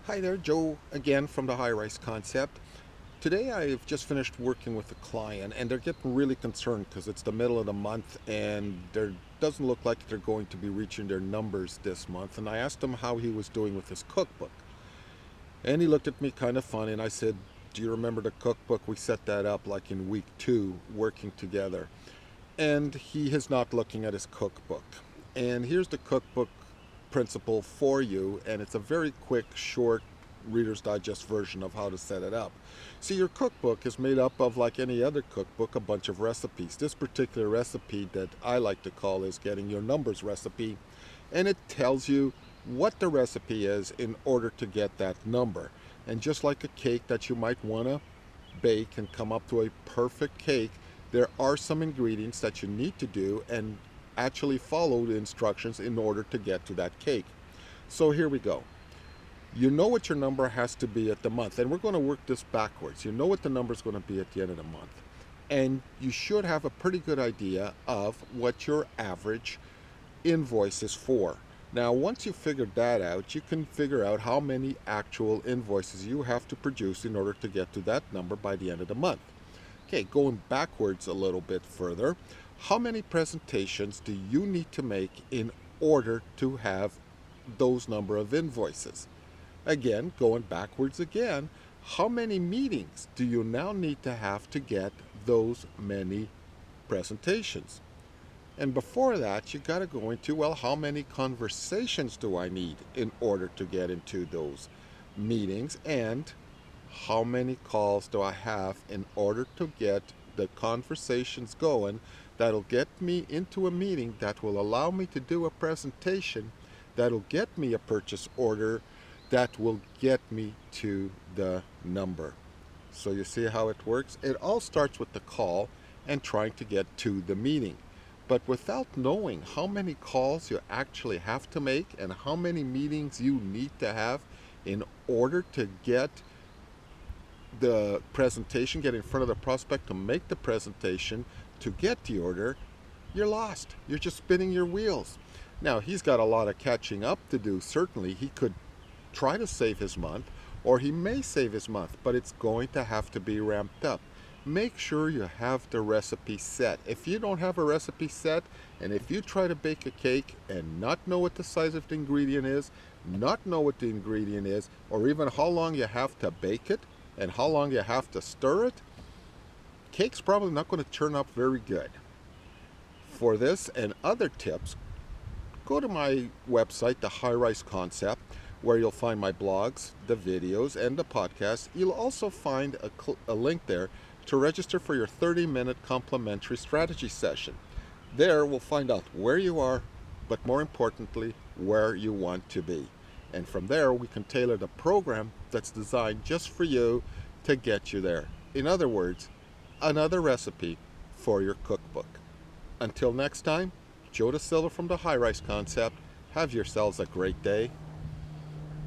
Hi there, Joe again from the High Rise Concept. Today I've just finished working with a client and they're getting really concerned because it's the middle of the month and there doesn't look like they're going to be reaching their numbers this month. And I asked him how he was doing with his cookbook. And he looked at me kind of funny and I said, "Do you remember the cookbook? We set that up like in week 2 working together." And he is not looking at his cookbook. And here's the cookbook principle for you, and it's a very quick, short Reader's Digest version of how to set it up. See, your cookbook is made up of, like any other cookbook, a bunch of recipes. This particular recipe that I like to call is Getting Your Numbers recipe, and it tells you what the recipe is in order to get that number. And just like a cake that you might want to bake and come up to a perfect cake, there are some ingredients that you need to do and actually follow the instructions in order to get to that cake. So here we go. You know what your number has to be at the month, and we're going to work this backwards. You know what the number is going to be at the end of the month, and you should have a pretty good idea of what your average invoice is for. Now, once you've figured that out, you can figure out how many actual invoices you have to produce in order to get to that number by the end of the month. Okay, going backwards a little bit further, how many presentations do you need to make in order to have those number of invoices? Again, going backwards again, how many meetings do you now need to have to get those many presentations? And before that, you got to go into, well, how many conversations do I need in order to get into those meetings? And how many calls do I have in order to get the conversations going that'll get me into a meeting that will allow me to do a presentation that'll get me a purchase order that will get me to the number. So you see how it works? It all starts with the call and trying to get to the meeting. But without knowing how many calls you actually have to make and how many meetings you need to have in order to get the presentation, get in front of the prospect to make the presentation, to get the order, you're lost. You're just spinning your wheels. Now, he's got a lot of catching up to do. Certainly, he could try to save his month, or he may save his month, but it's going to have to be ramped up. Make sure you have the recipe set. If you don't have a recipe set, and if you try to bake a cake and not know what the size of the ingredient is, not know what the ingredient is, or even how long you have to bake it, and how long you have to stir it, cake's probably not going to turn up very good. For this and other tips, go to my website, The High Rise Concept, where you'll find my blogs, the videos, and the podcast. You'll also find a link there to register for your 30-minute complimentary strategy session. There we'll find out where you are, but more importantly, where you want to be. And from there, we can tailor the program that's designed just for you to get you there. In other words, another recipe for your cookbook. Until next time, Joe Da Silva from the High Rise Concept. Have yourselves a great day.